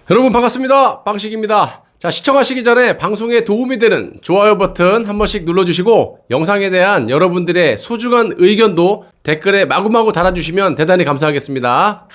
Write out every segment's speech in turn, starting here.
여러분 반갑습니다. 빵식입니다. 자, 시청하시기 전에 방송에 도움이 되는 좋아요 버튼 한 번씩 눌러주시고 영상에 대한 여러분들의 소중한 의견도 댓글에 마구마구 달아주시면 대단히 감사하겠습니다.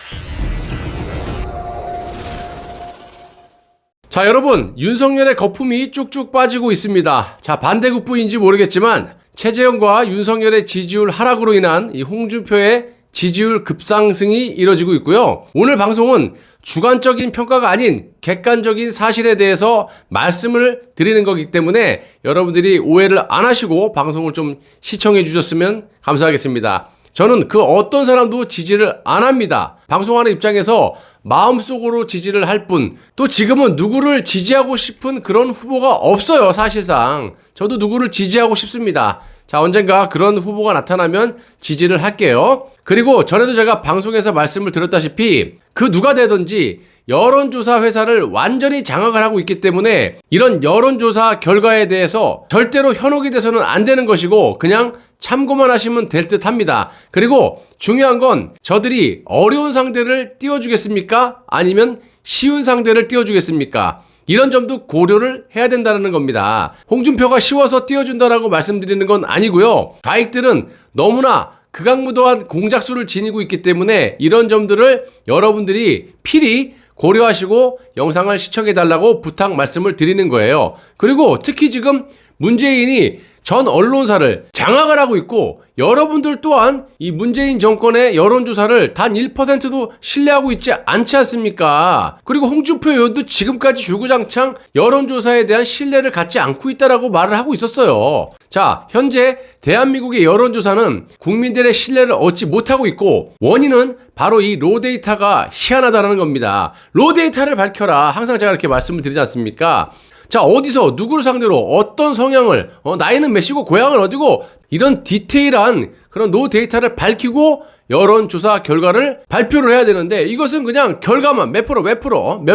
자, 여러분, 윤석열의 거품이 쭉쭉 빠지고 있습니다. 자, 반대국부인지 모르겠지만 최재형과 윤석열의 지지율 하락으로 인한 이 홍준표의 지지율 급상승이 이뤄지고 있고요. 오늘 방송은 주관적인 평가가 아닌 객관적인 사실에 대해서 말씀을 드리는 거기 때문에 여러분들이 오해를 안 하시고 방송을 좀 시청해 주셨으면 감사하겠습니다. 저는 그 어떤 사람도 지지를 안 합니다. 방송하는 입장에서 마음속으로 지지를 할 뿐, 또 지금은 누구를 지지하고 싶은 그런 후보가 없어요, 사실상. 저도 누구를 지지하고 싶습니다. 자, 언젠가 그런 후보가 나타나면 지지를 할게요. 그리고 전에도 제가 방송에서 말씀을 드렸다시피 그 누가 되든지 여론조사 회사를 완전히 장악을 하고 있기 때문에 이런 여론조사 결과에 대해서 절대로 현혹이 돼서는 안 되는 것이고 그냥 참고만 하시면 될 듯 합니다. 그리고 중요한 건 저들이 어려운 상대를 띄워주겠습니까? 아니면 쉬운 상대를 띄워주겠습니까? 이런 점도 고려를 해야 된다는 겁니다. 홍준표가 쉬워서 띄워준다라고 말씀드리는 건 아니고요. 좌익들은 너무나 극악무도한 공작수를 지니고 있기 때문에 이런 점들을 여러분들이 필히 고려하시고 영상을 시청해달라고 부탁 말씀을 드리는 거예요. 그리고 특히 지금 문재인이 전 언론사를 장악을 하고 있고 여러분들 또한 이 문재인 정권의 여론조사를 단 1%도 신뢰하고 있지 않지 않습니까? 그리고 홍준표 의원도 지금까지 주구장창 여론조사에 대한 신뢰를 갖지 않고 있다라고 말을 하고 있었어요. 자, 현재 대한민국의 여론조사는 국민들의 신뢰를 얻지 못하고 있고 원인은 바로 이 로데이터가 희한하다는 겁니다. 로데이터를 밝혀라. 항상 제가 이렇게 말씀을 드리지 않습니까? 자, 어디서 누구를 상대로 어떤 성향을 나이는 몇이고 고향은 어디고 이런 디테일한 그런 노 데이터를 밝히고 여론조사 결과를 발표를 해야 되는데 이것은 그냥 결과만 몇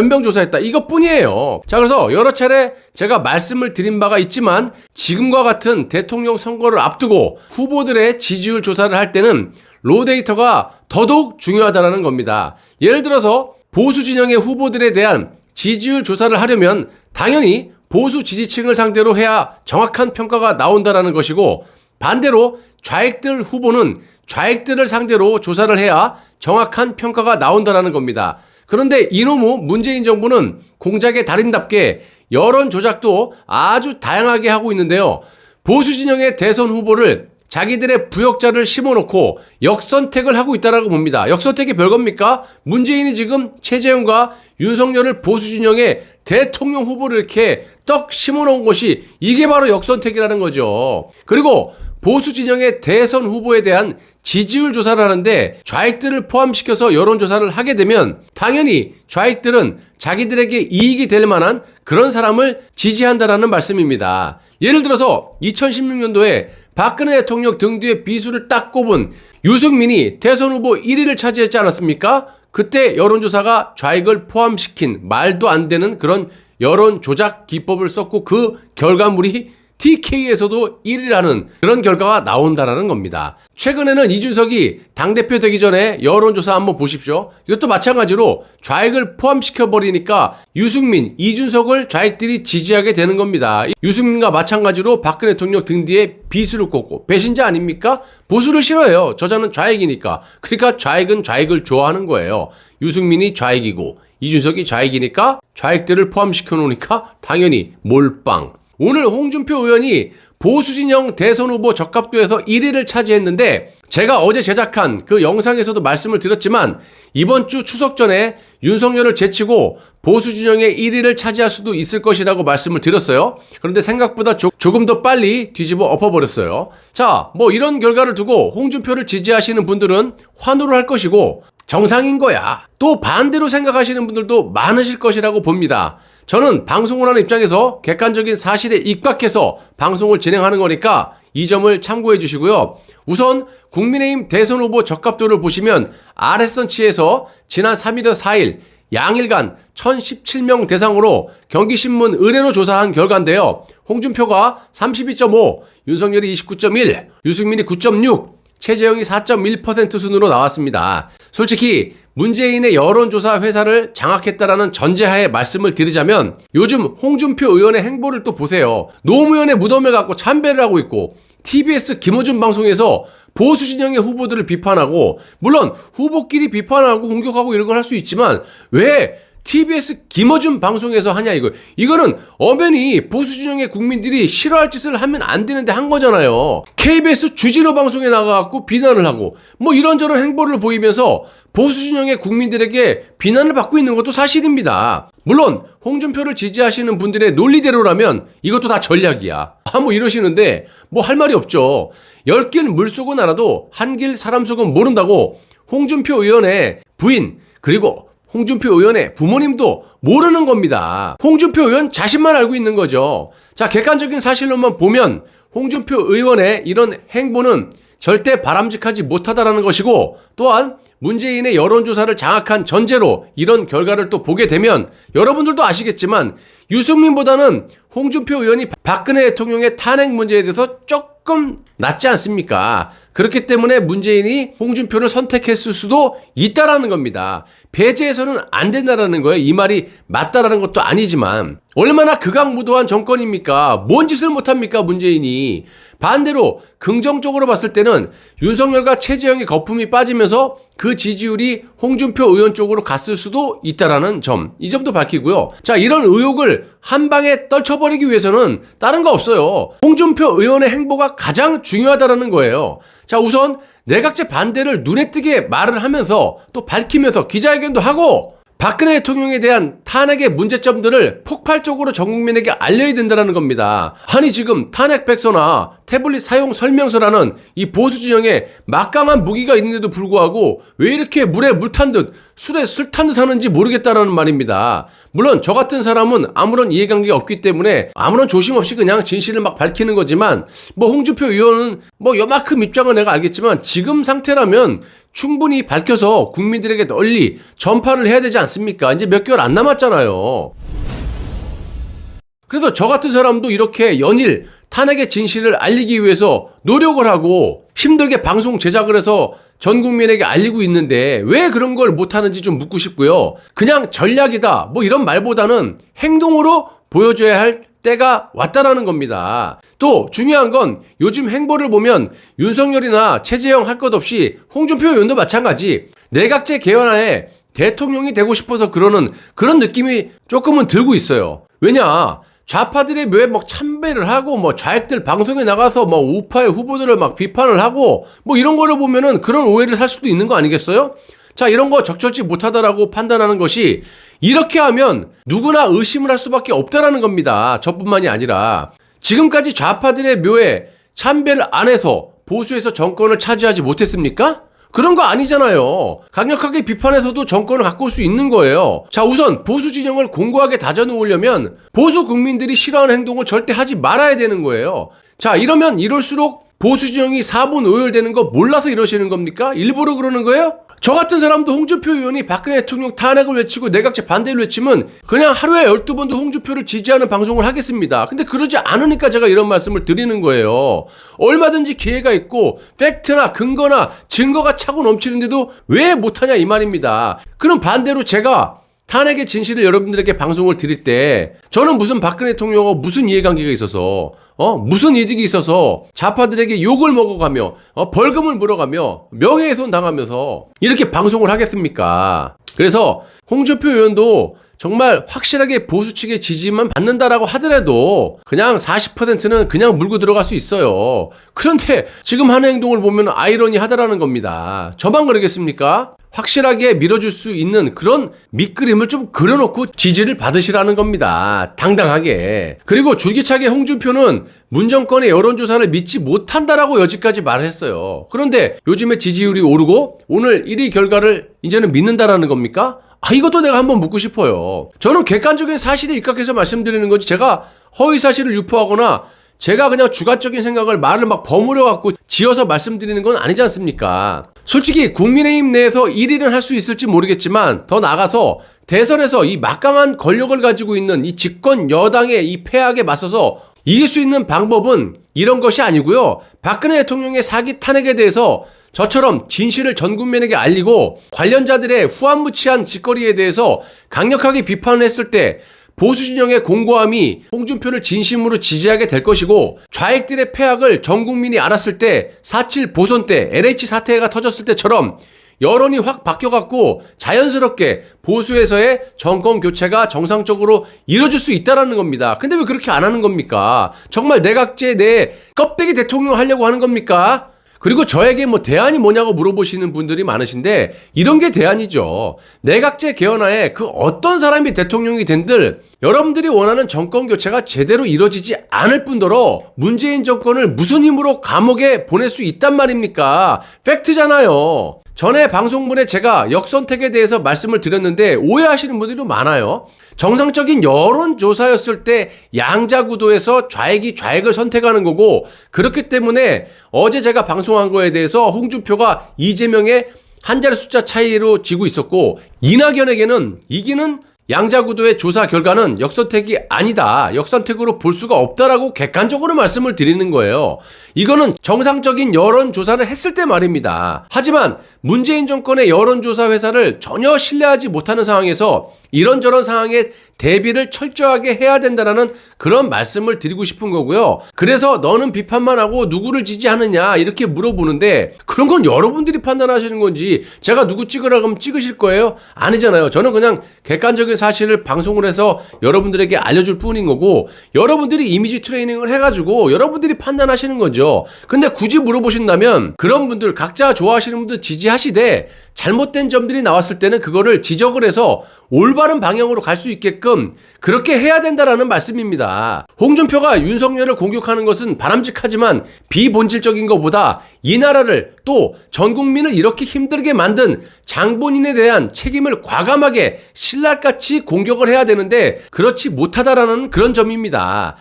명 조사했다 이것뿐이에요. 자, 그래서 여러 차례 제가 말씀을 드린 바가 있지만 지금과 같은 대통령 선거를 앞두고 후보들의 지지율 조사를 할 때는 로 데이터가 더더욱 중요하다는 겁니다. 예를 들어서 보수 진영의 후보들에 대한 지지율 조사를 하려면 당연히 보수 지지층을 상대로 해야 정확한 평가가 나온다는 것이고 반대로 좌익들 후보는 좌익들을 상대로 조사를 해야 정확한 평가가 나온다는 겁니다. 그런데 이놈의 문재인 정부는 공작의 달인답게 여론 조작도 아주 다양하게 하고 있는데요. 보수 진영의 대선 후보를 자기들의 부역자를 심어놓고 역선택을 하고 있다라고 봅니다. 역선택이 별겁니까? 문재인이 지금 최재형과 윤석열을 보수 진영의 대통령 후보를 이렇게 떡 심어놓은 것이 이게 바로 역선택이라는 거죠. 그리고 보수 진영의 대선 후보에 대한 지지율 조사를 하는데 좌익들을 포함시켜서 여론조사를 하게 되면 당연히 좌익들은 자기들에게 이익이 될 만한 그런 사람을 지지한다라는 말씀입니다. 예를 들어서 2016년도에 박근혜 대통령 등 뒤에 비수를 딱 꼽은 유승민이 대선 후보 1위를 차지했지 않았습니까? 그때 여론조사가 좌익을 포함시킨 말도 안 되는 그런 여론 조작 기법을 썼고 그 결과물이 TK에서도 1위라는 그런 결과가 나온다는 겁니다. 최근에는 이준석이 당대표 되기 전에 여론조사 한번 보십시오. 이것도 마찬가지로 좌익을 포함시켜버리니까 유승민, 이준석을 좌익들이 지지하게 되는 겁니다. 유승민과 마찬가지로 박근혜 대통령 등 뒤에 비수를 꽂고 배신자 아닙니까? 보수를 싫어해요. 저자는 좌익이니까. 그러니까 좌익은 좌익을 좋아하는 거예요. 유승민이 좌익이고 이준석이 좌익이니까 좌익들을 포함시켜 놓으니까 당연히 몰빵. 오늘 홍준표 의원이 보수진영 대선 후보 적합도에서 1위를 차지했는데 제가 어제 제작한 그 영상에서도 말씀을 드렸지만 이번 주 추석 전에 윤석열을 제치고 보수진영의 1위를 차지할 수도 있을 것이라고 말씀을 드렸어요. 그런데 생각보다 조금 더 빨리 뒤집어 엎어버렸어요. 자, 뭐 이런 결과를 두고 홍준표를 지지하시는 분들은 환호를 할 것이고 정상인 거야. 또 반대로 생각하시는 분들도 많으실 것이라고 봅니다. 저는 방송을 하는 입장에서 객관적인 사실에 입각해서 방송을 진행하는 거니까 이 점을 참고해 주시고요. 우선 국민의힘 대선 후보 적합도를 보시면 RS선치에서 지난 3일과 4일 양일간 1017명 대상으로 경기신문 의뢰로 조사한 결과인데요. 홍준표가 32.5, 윤석열이 29.1, 유승민이 9.6, 최재형이 4.1% 순으로 나왔습니다. 솔직히 문재인의 여론조사 회사를 장악했다라는 전제하에 말씀을 드리자면 요즘 홍준표 의원의 행보를 또 보세요. 노무현의 무덤에 갖고 참배를 하고 있고 TBS 김어준 방송에서 보수 진영의 후보들을 비판하고 물론 후보끼리 비판하고 공격하고 이런 걸 할 수 있지만 왜 TBS 김어준 방송에서 하냐 이거는 엄연히 보수 진영의 국민들이 싫어할 짓을 하면 안 되는데 한 거잖아요. KBS 주진우 방송에 나가갖고 비난을 하고 뭐 이런저런 행보를 보이면서 보수 진영의 국민들에게 비난을 받고 있는 것도 사실입니다. 물론 홍준표를 지지하시는 분들의 논리대로라면 이것도 다 전략이야. 뭐 이러시는데 뭐 할 말이 없죠. 10길 물속은 알아도 한 길 사람 속은 모른다고 홍준표 의원의 부인 그리고 홍준표 의원의 부모님도 모르는 겁니다. 홍준표 의원 자신만 알고 있는 거죠. 자, 객관적인 사실로만 보면 홍준표 의원의 이런 행보는 절대 바람직하지 못하다라는 것이고 또한 문재인의 여론조사를 장악한 전제로 이런 결과를 또 보게 되면 여러분들도 아시겠지만 유승민보다는 홍준표 의원이 박근혜 대통령의 탄핵 문제에 대해서 조금 낫지 않습니까? 그렇기 때문에 문재인이 홍준표를 선택했을 수도 있다라는 겁니다. 배제해서는 안 된다라는 거예요. 이 말이 맞다라는 것도 아니지만 얼마나 극악무도한 정권입니까? 뭔 짓을 못합니까 문재인이. 반대로 긍정적으로 봤을 때는 윤석열과 최재형의 거품이 빠지면서 그 지지율이 홍준표 의원 쪽으로 갔을 수도 있다라는 점, 이 점도 밝히고요. 자, 이런 의혹을 한 방에 떨쳐버리기 위해서는 다른 거 없어요. 홍준표 의원의 행보가 가장 중요하다라는 거예요. 자, 우선 내각제 반대를 눈에 띄게 말을 하면서 또 밝히면서 기자회견도 하고 박근혜 대통령에 대한 탄핵의 문제점들을 폭발적으로 전 국민에게 알려야 된다는 겁니다. 아니 지금 탄핵 백서나 태블릿 사용 설명서라는 이 보수 진영에 막강한 무기가 있는데도 불구하고 왜 이렇게 물에 물 탄 듯 술에 술 탄 듯 하는지 모르겠다라는 말입니다. 물론 저 같은 사람은 아무런 이해관계가 없기 때문에 아무런 조심 없이 그냥 진실을 막 밝히는 거지만 뭐 홍준표 의원은 뭐 요만큼 입장은 내가 알겠지만 지금 상태라면 충분히 밝혀서 국민들에게 널리 전파를 해야 되지 않습니까? 이제 몇 개월 안 남았잖아요. 그래서 저 같은 사람도 이렇게 연일 탄핵의 진실을 알리기 위해서 노력을 하고 힘들게 방송 제작을 해서 전 국민에게 알리고 있는데 왜 그런 걸 못하는지 좀 묻고 싶고요. 그냥 전략이다 뭐 이런 말보다는 행동으로 보여줘야 할 때가 왔다라는 겁니다. 또 중요한 건 요즘 행보를 보면 윤석열이나 최재형 할 것 없이 홍준표 의원도 마찬가지 내각제 개헌안에 대통령이 되고 싶어서 그러는 그런 느낌이 조금은 들고 있어요. 왜냐? 좌파들의 묘에 막 참배를 하고 뭐 좌익들 방송에 나가서 뭐 우파의 후보들을 막 비판을 하고 뭐 이런 거를 보면은 그런 오해를 살 수도 있는 거 아니겠어요? 자, 이런 거 적절치 못하다라고 판단하는 것이 이렇게 하면 누구나 의심을 할 수밖에 없다라는 겁니다. 저뿐만이 아니라 지금까지 좌파들의 묘에 참배를 안 해서 보수에서 정권을 차지하지 못했습니까? 그런 거 아니잖아요. 강력하게 비판해서도 정권을 갖고 올 수 있는 거예요. 자, 우선 보수 진영을 공고하게 다져놓으려면 보수 국민들이 싫어하는 행동을 절대 하지 말아야 되는 거예요. 자, 이러면 이럴수록 보수 진영이 4분 오열되는 거 몰라서 이러시는 겁니까? 일부러 그러는 거예요? 저 같은 사람도 홍준표 의원이 박근혜 대통령 탄핵을 외치고 내각제 반대를 외치면 그냥 하루에 12번도 홍준표를 지지하는 방송을 하겠습니다. 근데 그러지 않으니까 제가 이런 말씀을 드리는 거예요. 얼마든지 기회가 있고 팩트나 근거나 증거가 차고 넘치는데도 왜 못하냐 이 말입니다. 그럼 반대로 제가 탄핵의 진실을 여러분들에게 방송을 드릴 때 저는 무슨 박근혜 대통령하고 무슨 이해관계가 있어서 무슨 이득이 있어서 좌파들에게 욕을 먹어가며 벌금을 물어가며 명예훼손 당하면서 이렇게 방송을 하겠습니까? 그래서 홍준표 의원도 정말 확실하게 보수 측의 지지만 받는다라고 하더라도 그냥 40%는 그냥 물고 들어갈 수 있어요. 그런데 지금 하는 행동을 보면 아이러니하다라는 겁니다. 저만 그러겠습니까? 확실하게 밀어줄 수 있는 그런 밑그림을 좀 그려놓고 지지를 받으시라는 겁니다. 당당하게. 그리고 줄기차게 홍준표는 문정권의 여론조사를 믿지 못한다라고 여지까지 말을 했어요. 그런데 요즘에 지지율이 오르고 오늘 1위 결과를 이제는 믿는다라는 겁니까? 이것도 내가 한번 묻고 싶어요. 저는 객관적인 사실에 입각해서 말씀드리는 거지 제가 허위사실을 유포하거나 제가 그냥 주관적인 생각을 말을 막 버무려 갖고 지어서 말씀드리는 건 아니지 않습니까? 솔직히 국민의힘 내에서 1위는 할 수 있을지 모르겠지만 더 나아가서 대선에서 이 막강한 권력을 가지고 있는 이 집권 여당의 이 패악에 맞서서 이길 수 있는 방법은 이런 것이 아니고요. 박근혜 대통령의 사기 탄핵에 대해서 저처럼 진실을 전 국민에게 알리고 관련자들의 후안무치한 짓거리에 대해서 강력하게 비판을 했을 때 보수 진영의 공고함이 홍준표를 진심으로 지지하게 될 것이고, 좌익들의 패악을 전 국민이 알았을 때 4.7 보선 때 LH 사태가 터졌을 때처럼 여론이 확 바뀌어갖고 자연스럽게 보수에서의 정권 교체가 정상적으로 이루어질 수 있다는 겁니다. 근데 왜 그렇게 안 하는 겁니까? 정말 내각제 내 껍데기 대통령 하려고 하는 겁니까? 그리고 저에게 뭐 대안이 뭐냐고 물어보시는 분들이 많으신데, 이런 게 대안이죠. 내각제 개헌하에 그 어떤 사람이 대통령이 된들 여러분들이 원하는 정권 교체가 제대로 이루어지지 않을 뿐더러 문재인 정권을 무슨 힘으로 감옥에 보낼 수 있단 말입니까? 팩트잖아요. 전에 방송분에 제가 역선택에 대해서 말씀을 드렸는데 오해하시는 분들이 많아요. 정상적인 여론조사였을 때 양자구도에서 좌익이 좌익을 선택하는 거고, 그렇기 때문에 어제 제가 방송한 거에 대해서 홍준표가 이재명의 한 자리 숫자 차이로 지고 있었고, 이낙연에게는 이기는 양자구도의 조사 결과는 역선택이 아니다, 역선택으로 볼 수가 없다라고 객관적으로 말씀을 드리는 거예요. 이거는 정상적인 여론조사를 했을 때 말입니다. 하지만 문재인 정권의 여론조사 회사를 전혀 신뢰하지 못하는 상황에서 이런저런 상황에 대비를 철저하게 해야 된다는 그런 말씀을 드리고 싶은 거고요. 그래서 너는 비판만 하고 누구를 지지하느냐 이렇게 물어보는데, 그런 건 여러분들이 판단하시는 건지, 제가 누구 찍으라 그러면 찍으실 거예요? 아니잖아요. 저는 그냥 객관적인 사실을 방송을 해서 여러분들에게 알려줄 뿐인 거고, 여러분들이 이미지 트레이닝을 해가지고 여러분들이 판단하시는 거죠. 근데 굳이 물어보신다면 그런 분들, 각자 좋아하시는 분들 지지하시되 잘못된 점들이 나왔을 때는 그거를 지적을 해서 올바른 방향으로 갈 수 있게끔 그렇게 해야 된다라는 말씀입니다. 홍준표가 윤석열을 공격하는 것은 바람직하지만 비본질적인 것보다 이 나라를 또 전 국민을 이렇게 힘들게 만든 장본인에 대한 책임을 과감하게 신랄같이 공격을 해야 되는데 그렇지 못하다라는 그런 점입니다.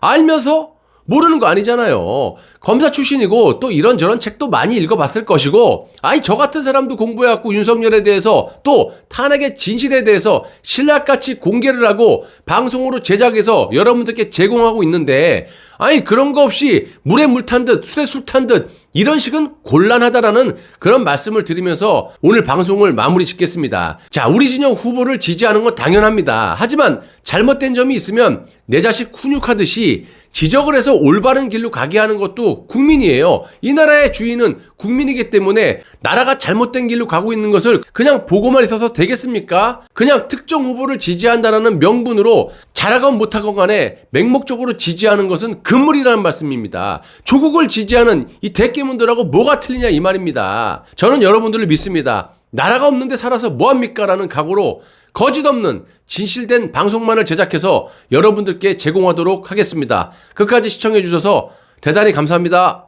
알면서 모르는 거 아니잖아요. 검사 출신이고 또 이런저런 책도 많이 읽어봤을 것이고, 아니 저 같은 사람도 공부해갖고 윤석열에 대해서 또 탄핵의 진실에 대해서 신랄같이 공개를 하고 방송으로 제작해서 여러분들께 제공하고 있는데, 아니 그런 거 없이 물에 물 탄 듯 술에 술 탄 듯 이런 식은 곤란하다라는 그런 말씀을 드리면서 오늘 방송을 마무리 짓겠습니다. 자, 우리 진영 후보를 지지하는 건 당연합니다. 하지만 잘못된 점이 있으면 내 자식 훈육하듯이 지적을 해서 올바른 길로 가게 하는 것도 국민이에요. 이 나라의 주인은 국민이기 때문에 나라가 잘못된 길로 가고 있는 것을 그냥 보고만 있어서 되겠습니까? 그냥 특정 후보를 지지한다는 명분으로 잘하건 못하건 간에 맹목적으로 지지하는 것은 금물이라는 말씀입니다. 조국을 지지하는 이 대깨문들하고 뭐가 틀리냐 이 말입니다. 저는 여러분들을 믿습니다. 나라가 없는데 살아서 뭐합니까? 라는 각오로 거짓 없는 진실된 방송만을 제작해서 여러분들께 제공하도록 하겠습니다. 끝까지 시청해 주셔서 대단히 감사합니다.